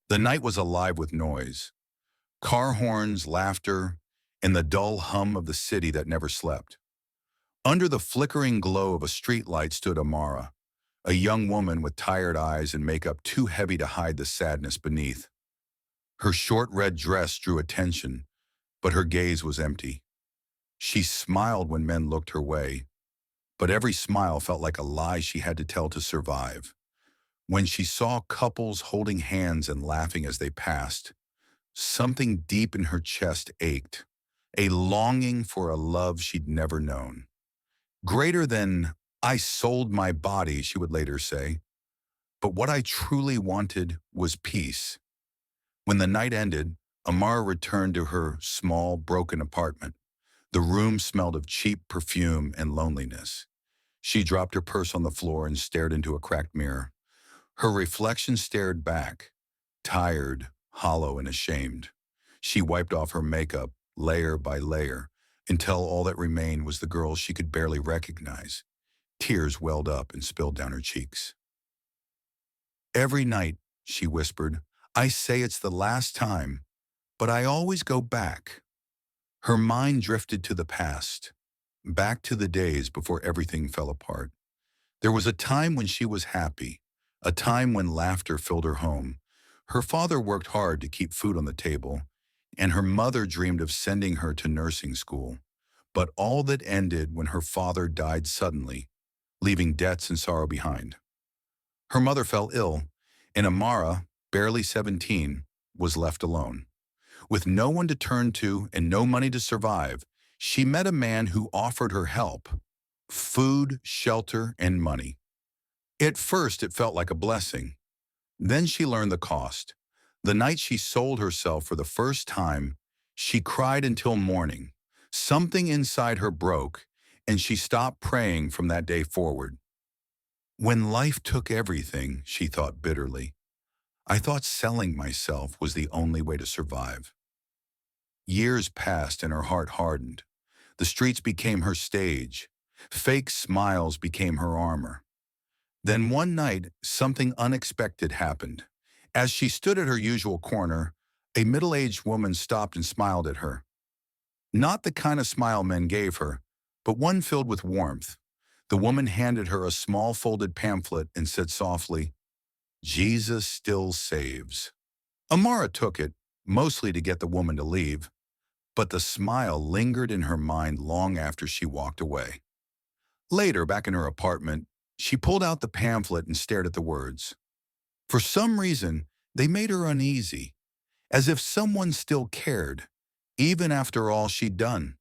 The night was alive with noise, car horns, laughter, and the dull hum of the city that never slept. Under the flickering glow of a streetlight stood Amara, a young woman with tired eyes and makeup too heavy to hide the sadness beneath. Her short red dress drew attention, but her gaze was empty. She smiled when men looked her way, but every smile felt like a lie she had to tell to survive. When she saw couples holding hands and laughing as they passed, something deep in her chest ached, a longing for a love she'd never known. Greater than, "I sold my body," she would later say. But what I truly wanted was peace. When the night ended, Amara returned to her small, broken apartment. The room smelled of cheap perfume and loneliness. She dropped her purse on the floor and stared into a cracked mirror. Her reflection stared back, tired, hollow, and ashamed. She wiped off her makeup, layer by layer, until all that remained was the girl she could barely recognize. Tears welled up and spilled down her cheeks. "Every night," she whispered, "I say it's the last time, but I always go back." Her mind drifted to the past, back to the days before everything fell apart. There was a time when she was happy, a time when laughter filled her home. Her father worked hard to keep food on the table, and her mother dreamed of sending her to nursing school. But all that ended when her father died suddenly, leaving debts and sorrow behind. Her mother fell ill, and Amara, barely 17, was left alone. With no one to turn to and no money to survive, she met a man who offered her help, food, shelter, and money. At first, it felt like a blessing. Then she learned the cost. The night she sold herself for the first time, she cried until morning. Something inside her broke, and she stopped praying from that day forward. When life took everything, she thought bitterly, I thought selling myself was the only way to survive. Years passed and her heart hardened. The streets became her stage. Fake smiles became her armor. Then one night, something unexpected happened. As she stood at her usual corner, a middle-aged woman stopped and smiled at her. Not the kind of smile men gave her, but one filled with warmth. The woman handed her a small folded pamphlet and said softly, "Jesus still saves." Amara took it, mostly to get the woman to leave, but the smile lingered in her mind long after she walked away. Later, back in her apartment, she pulled out the pamphlet and stared at the words. For some reason, they made her uneasy, as if someone still cared, even after all she'd done.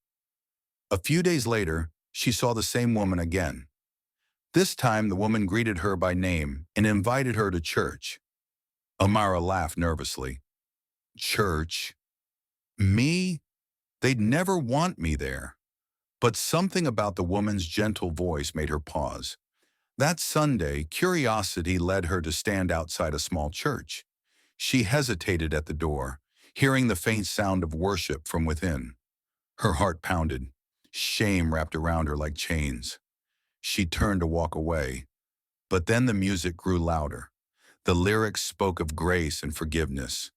A few days later, she saw the same woman again. This time, the woman greeted her by name and invited her to church. Amara laughed nervously. Church? Me? They'd never want me there. But something about the woman's gentle voice made her pause. That Sunday, curiosity led her to stand outside a small church. She hesitated at the door, hearing the faint sound of worship from within. Her heart pounded. Shame wrapped around her like chains. She turned to walk away, but then the music grew louder. The lyrics spoke of grace and forgiveness,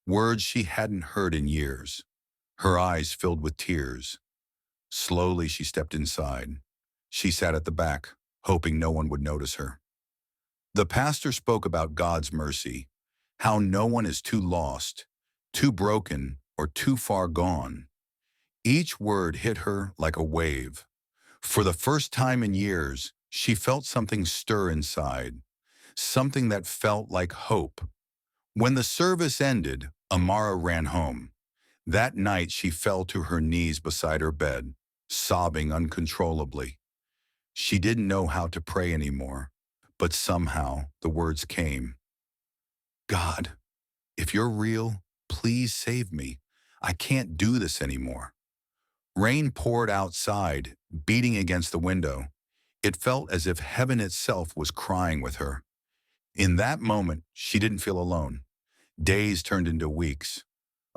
words she hadn't heard in years. Her eyes filled with tears. Slowly, she stepped inside. She sat at the back, hoping no one would notice her. The pastor spoke about God's mercy, how no one is too lost, too broken, or too far gone. Each word hit her like a wave. For the first time in years, she felt something stir inside, something that felt like hope. When the service ended, Amara ran home. That night, she fell to her knees beside her bed, sobbing uncontrollably. She didn't know how to pray anymore, but somehow the words came. God, if you're real, please save me. I can't do this anymore. Rain poured outside, beating against the window. It felt as if heaven itself was crying with her. In that moment, she didn't feel alone. Days turned into weeks.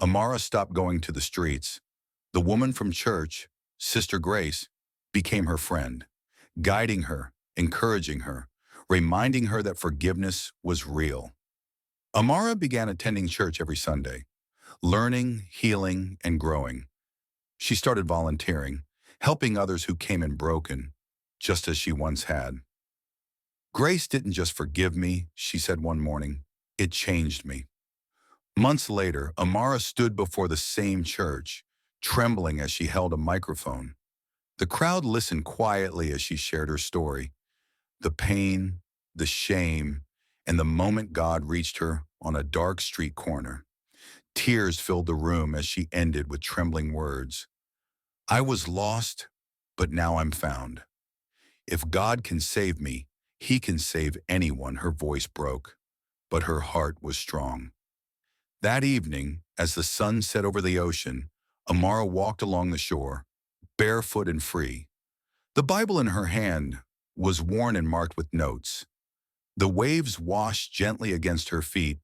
Amara stopped going to the streets. The woman from church, Sister Grace, became her friend, guiding her, encouraging her, reminding her that forgiveness was real. Amara began attending church every Sunday, learning, healing, and growing. She started volunteering, helping others who came in broken, just as she once had. Grace didn't just forgive me, she said one morning. It changed me. Months later, Amara stood before the same church, trembling as she held a microphone. The crowd listened quietly as she shared her story, the pain, the shame, and the moment God reached her on a dark street corner. Tears filled the room as she ended with trembling words. I was lost, but now I'm found. If God can save me, he can save anyone, her voice broke, but her heart was strong. That evening, as the sun set over the ocean, Amara walked along the shore, barefoot and free. The Bible in her hand was worn and marked with notes. The waves washed gently against her feet,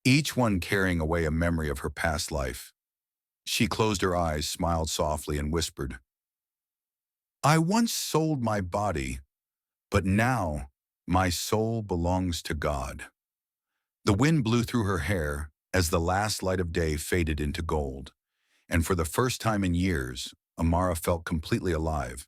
each one carrying away a memory of her past life. She closed her eyes, smiled softly, and whispered, I once sold my body, but now my soul belongs to God. The wind blew through her hair as the last light of day faded into gold, and for the first time in years, Amara felt completely alive.